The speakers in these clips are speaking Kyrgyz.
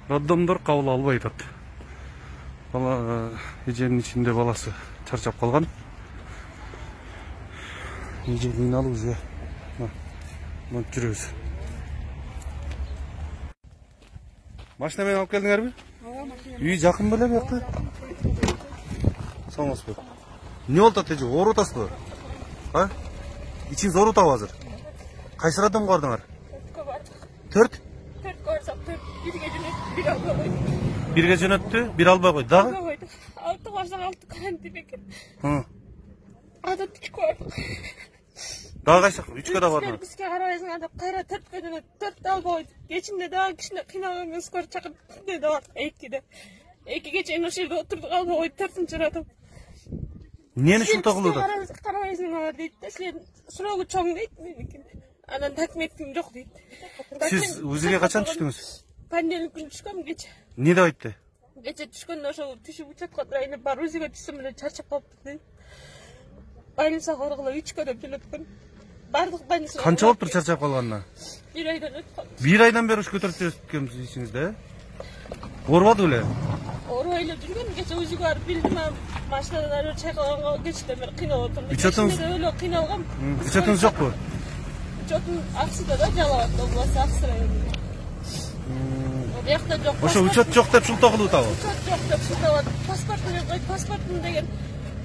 Роддомдор кабыл албай атат. Бала эженин ичинде баласы чарчап калган. Эже кыйналып уже монт жүрөбүз. Машина менен алып келдиңерби? Үй жакын беле бuyakta? Соңосбу. Не болду эже? Ооруп атасызбы? А? İçiniz ооруп азыр. Кайсы роддомго бардыңар? 4? 4 көрсөк, 1 жөнөттү, 1 албай койду. 1 жөнөттү, 1 албай койду. Дагы? 6 барсак 6 карантин экен. Ада 3 бардык. Дагы кайсы? 3кө да бардыңар. Бизге карабайсыңар деп кайра 4кө жөнөттү, 4 албай койду. Кечинде дагы кичине кыйналган скор чакырып, де бардык 2де. 2ге чейин ошол жерде отурдук, албай койду 4-чы роддом. Эмнени ушунтay кылууда? Карабайсыңар дейт да, силердин суроогу чоң дейт меники. Анан документим жок дейт. Сиз УЗИге качан түштүңүз? Понедельник күнү түшкөм кече. Не деп айтты? Кече түшкөндө ошол түшүп учетко турайын бар УЗИге түшсөм эле чарчап калыптыр дейт. Больницага баргыла 3кө деп жөнөткөн. Бардык больница. Канча болуптур чарчап калганына? 1 айдан өтүп калды. 1 айдан бери уш көтөрүп жүрөткөнсүз ичиңизде, Оорубады беле? Оорубай эле жүргөн, кече УЗИге барып билдим, машинадан чайкалганга кечте мен кыйналып отурдум. Учетуңуз өлө кыйналгам. Учетуңуз жокпу? Учетум Аксыда да Жалал областы Аксы районунда. Бuyakta жок. Ошо учет жок деп шултоо кылып атабы? Учет жок деп шултоо. Паспортун жок, паспортун деген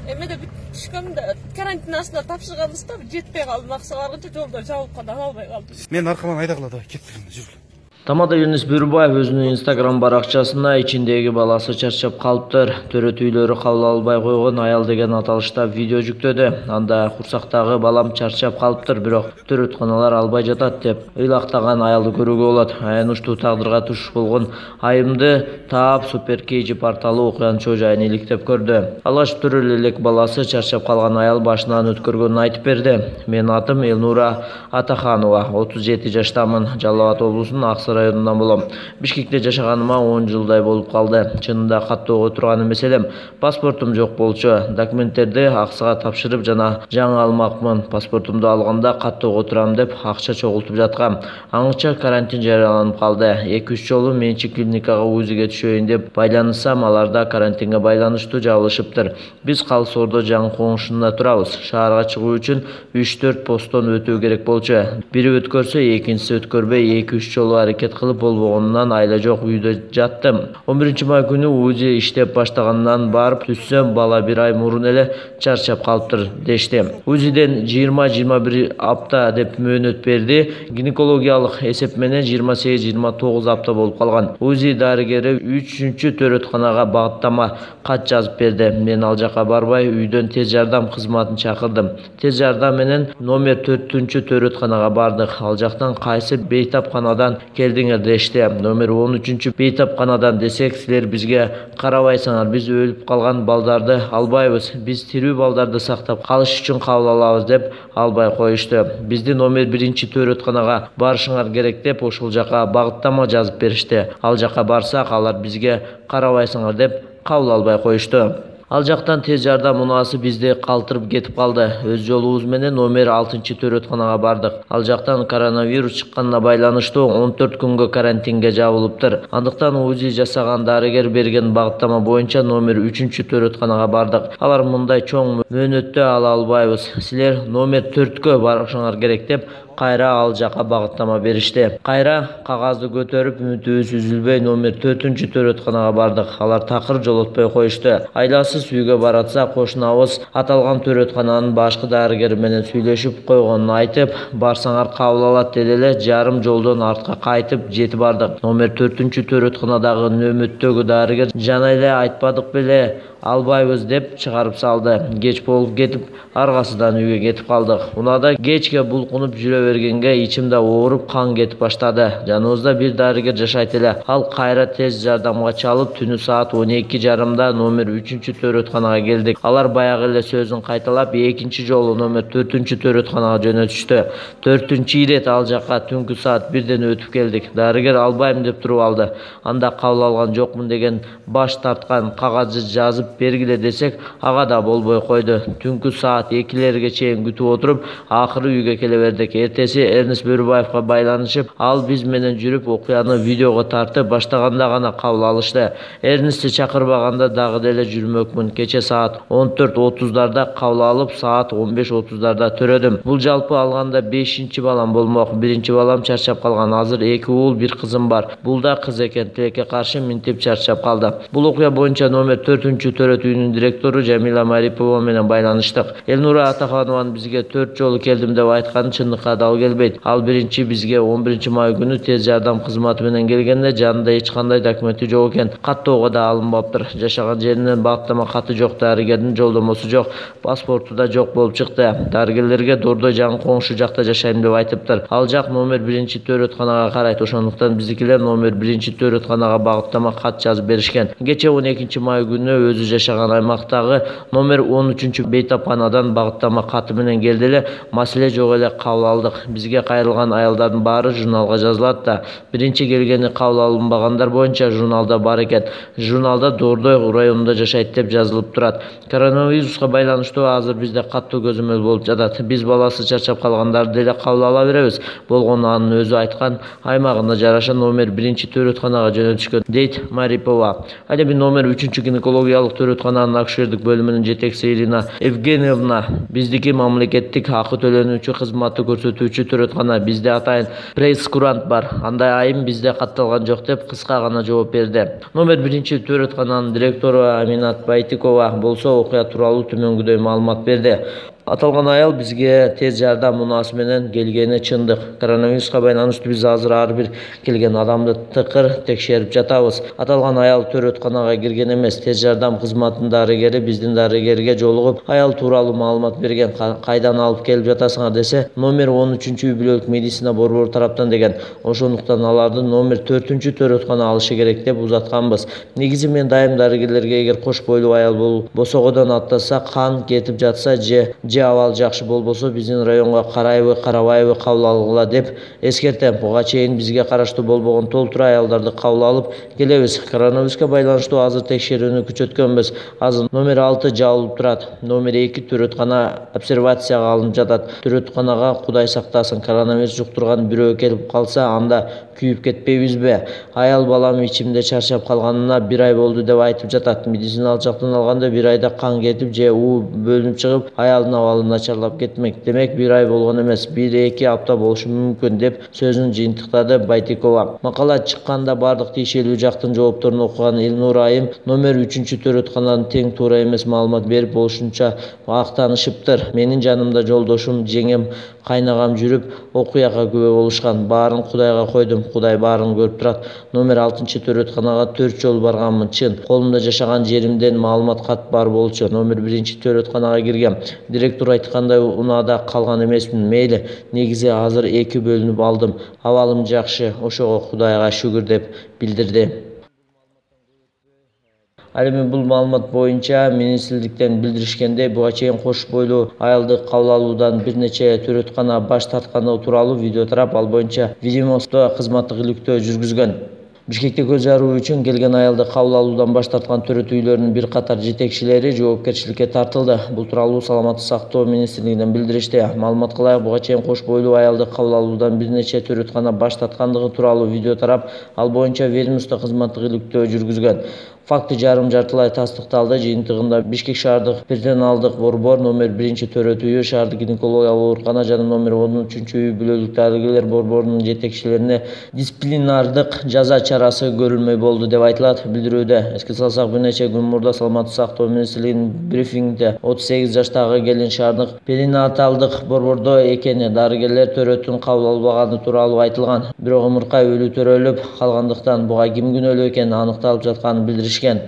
эмеде бүт түшкөм да карантин астына тапшырганбыз да, жетпей калдым. Аксыга баргыча жолдо жабылып калды, ала албай калдым. Мен аркаман айдагыла, давай кеттириң, жүргүл. Тамада Юнус Бүрбаев өзүнүн Instagram баракчасына ичиндеги баласы чарчап калыптыр, төрөтүйлөрү кабыл албай койгон аял деген аталышта видео жүктөдү. Анда курсактагы балам чарчап калыптыр, бирок төрөтканалар албай жатат деп ыйлактаган аялды көрүүгө болот. Аянычтуу тагдырга туш болгон айымды таап Супер KG порталы окуянын чоо жайын иликтеп көрдү. Алгач төрөлө элек баласы чарчап калган аял башынан өткөргөнүн айтып берди. Менин атым Элнура Атаханова, 37 жаштамын, Жалал Абад облусунун Аксы районунан болом. Бишкекте жашаганыма 10 жылдай болуп калды. Чынында каттоого турган эмес элем. Паспортум жок болчу. Документтерди Аксыга тапшырып жана жаңы алмакмын. Паспортумду алганда каттоого турам деп акча чогултуп жаткам. Аңча карантин жарыяланып калды. 2-3 жолу менчик клиникага УЗИге түшөйүн деп байланышсам, аларда карантинге байланыштуу жабылышыптыр. Биз Калыс Ордо жаңы коңшунда турабыз. Шаарга чыгуу үчүн 3-4 посттон өтүү керек болчу. Бири өткөрсө, экинчиси өткөрбөй 2-3 жолу аракет кылып болбогонунан айла жок үйдө жаттым. 11 май күнү УЗИ иштеп баштагандан барып түшсөм, бала 1 ай мурун эле чарчап калыптыр дешти. УЗИден 20-21 апта деп мөөнөт берди. Гинекологиялык эсеп менен 28-29 апта болуп калган. УЗИ дарыгери 3-чү төрөтканага багыттама кат жазып берди. Мен ал жака барбай үйдөн тез жардам кызматын чакырдым. Тез жардам менен номер 4-чү төрөтканага бардык. Ал жактан кайсы бейтапканадан келдиңер дешти. Номер 13-чү бейтапканадан десек, силер бизге карабайсыңар, биз өлүп калган балдарды албайбыз, биз тирүү балдарды сактап калыш үчүн кабыл алабыз деп албай коюшту. Бизди номер 1-чи төрөтканага барышыңар керек деп ошол жака багыттама жазып беришти. Ал жака барсак, алар бизге карабайсыңар деп кабыл албай коюшту. Ал жактан тез жардам унаасы бизди калтырып кетип калды. Өз жолубуз менен номер 6-чы төрөтканага бардык. Ал жактан коронавирус чыкканына байланыштуу 14 күнгө карантинге жабылыптыр. Андыктан УЗИ жасаган дарыгер берген багыттама боюнча номер 3-чү төрөтканага бардык. Алар мындай чоң мөөнөттө ала албайбыз, силер номер 4кө барышыңар керек деп кайра ал жака багыттама беришти. Кайра кагазды көтөрүп үмүтүбүз үзүлбөй номер 4-чү төрөтканага бардык. Алар такыр жолотпой коюшту. Айласыз үйгө баратса, кошунабыз аталган төрөткананын башкы дарыгери менен сүйлөшүп койгонун айтып, барсаңар кабыл алат деди эле, жарым жолдон артка кайтып жетип бардык. Номер 4-чү төрөтканадагы нөөмөттөгү дарыгер жана эле айтпадык беле, албайбыз деп чыгарып салды. Кеч болуп кетип, аргасынан үйгө кетип калдык. Унада кечке булкунуп жүрө бергенге ичимде ооруп кан кетип баштады. Жаныбызда бир дарыгер жашайт эле. Ал кайра тез жардамга чалып, түнү саат 12:30 номер 3-чү төрөтканага келдик. Алар баягы эле сөзүн кайталап, экинчи жолу номер 4-чү төрөтканага жөнөтүштү. 4-чү ирет ал жака түнкү саат 1ден өтүп келдик. Дарыгер албайм деп туруп алды. Анда кабыл алган жокмун деген баш тарткан кагазды жазып бергиле десек, ага да болбой койду. Түнкү саат 2-лерге чейин күтүп отуруп, акыры үйгө келе бердик. Эртеси Эрнест Бөрүбаевга байланышып, ал биз менен жүрүп окуяны видеого тартып баштаганда гана кабыл алышты. Эрнестти чакырбаганда дагы деле жүрмөкмүн. Кече саат 14:30 кабыл алып, саат 15:30 төрөдүм. Бул жалпы алганда 5-чи балам болмок. Биринчи балам чарчап калган. Азыр 2 уул, 1 кызым бар. Бул да кыз экен. Тилекке каршы минтип чарчап калды. Бул окуя боюнча номер 4-төрөт үйүнүн директору Жамила Марипова менен байланыштык. Элнура Атаханованын бизге 4 жолу келдим деп айтканы чындыкка дал келбейт. Ал биринчи бизге 11 май күнү тез жардам кызматы менен келгенде жанында эч кандай документи жок экен. Каттоого да алынбаптыр. Жашаган жеринен багыттама каты жок, дарыгердин жолдомосу жок, паспорту да жок болуп чыкты. Дарыгерлерге Дордой жаңы коңшу жакта жашайм деп айтыптыр. Ал жак номер 1-төрөтканага карайт. Ошондуктан биздикилер номер 1-төрөтканага багыттама кат жазып беришкен. Кече 12 май күнү өзү жашаган аймактагы номер 13 бейтапканадан багыттама каты менен келди эле. Маселе жок эле, кабыл алдык. Бизге кайрылган аялдардын баары журналга жазылат да. Биринчи келгени кабыл алынбагандар боюнча журналда бар экен. Журналда Дордой районунда жашайт деп жазылып турат. Коронавируска байланыштуу азыр бизде каттуу көзөмөл болуп жатат. Биз баласы чарчап калгандарды деле кабыл ала беребиз. Болгону анын өзү айткан, аймагына жараша номер 1-төрөтканага жөнөтүшкөн, дейт Марипова. Ал эми номер 3-гинекологиялык төрөткананын акушердик бөлүмүнүн жетекчиси Ирина Евгеньевна, биздики мамлекеттик акы төлөнүүчү кызматты көрсөтүүчү төрөткана, бизде атайын прейскурант бар. Андай айым бизде катталган жок деп кыска гана жооп берди. Номер 1-төрөткананын директору Аминат Байтикова болсо окуя тууралуу төмөнгүдөй маалымат берди. Аталган аял бизге тез жардам мунаасы менен келгени чындык. Коронавируска байланыштуу биз азыр ар бир келген адамды тыкыр текшерип жатабыз. Аталган аял төрөтканага кирген эмес. Тез жардам кызматынын дарыгери биздин дарыгерге жолугуп, аял тууралуу маалымат берген. Кайдан алып келип жатасыңар десе, номер 13 үй бүлөлүк медицина борбору тараптан деген. Ошондуктан аларды номер 4-төрөткана алышы керек деп узатканбыз. Негизи мен дайым дарыгерлерге эгер кош бойлуу аял босогодон аттаса, кан кетип жатса же абал жакшы болбосо биздин районго карайбы, карабайбы кабыл алгыла деп эскертем. Буга чейин бизге караштуу болбогон толтура аялдарды кабыл алып келебиз. Коронавируска байланыштуу азыр текшерүүнү күчөткөнбүз. Азыр номер 6 жабылып турат. Номер 2 төрөткана обсервацияга алынып жатат. Төрөтканага Кудай сактасын, коронавирус жуктурган бирөө келип калса, анда күйүп кетпейбизби? Аял балам ичимде чарчап калганына 1 ай болду деп айтып жатат. Медициналык жактан алганда 1 айда кан кетип же уу бөлүнүп чыгып, аялдын абалы начарлап кетмек. Демек 1 ай болгон эмес, 1-2 апта болушу мүмкүн деп сөзүн жыйынтыктады Байтикова. Макала чыкканда бардык тиешелүү жактын жоопторун окуган Элнура айым номер 3-төрөткананын тең туура эмес маалымат берип болушунча актанышыптыр. Менин жанымда жолдошум, жеңем, кайнагам жүрүп, окуяга күбө болушкан. Баарын Кудайга койдум. Кудай баарын көрүп турат. Номер 6-төрөтканага 4 жолу барганмын. Чын, колумда жашаган жеримден маалымат кат бар болчу. Номер 1-төрөтканага киргем. Директор айткандай унаада калган эмесмин. Мейли, негизи азыр 2 бөлүнүп алдым. Абалым жакшы, ошого Кудайга шүгүр деп билдирди. Ал эми бул маалымат боюнча министрликтен билдиришкендей, буга чейин кош бойлуу аялды кабыл алуудан бир нече төрөткана баш тартканы тууралуу видео тарап, ал боюнча видеомосто кызматтык иликтөө жүргүзгөн. Бишкекте көз жаруу үчүн келген аялды кабыл алуудан баш тарткан төрөт үйлөрүнүн бир катар жетекчилери жоопкерчиликке тартылды. Бул тууралуу Саламаттык сактоо министрлигинен билдиришти. Маалымат кылайык, буга чейин кош бойлуу аялды кабыл алуудан бир нече төрөткана баш тарткандыгы тууралуу видео тарап, ал боюнча ведомство кызматтык иликтөө жүргүзгөн. Факты жарым-жартылай тастыкталды. Жыйынтыгында Бишкек шаардык персоналдык борбор номер 1-төрөт үйү, шаардык гинекологиялык оорукана жана номер 13 үй бүлөлүк дарыгерлер борборунун жетекчилерине дисциплинардык жаза чарасы көрүлмөй болду деп айтылат билдирүүдө. Эске салсак, бир нече күн мурда Саламаттык сактоо министрлигинин брифингинде 38 жаштагы келин шаардык перинаталдык борбордо экени, дарыгерлер төрөтүн кабыл албаганы тууралуу айтылган. Бирок ымыркай өлүү төрөлүп калгандыктан буга ким күнөөлүү экени аныкталып жатканын билдиришкен.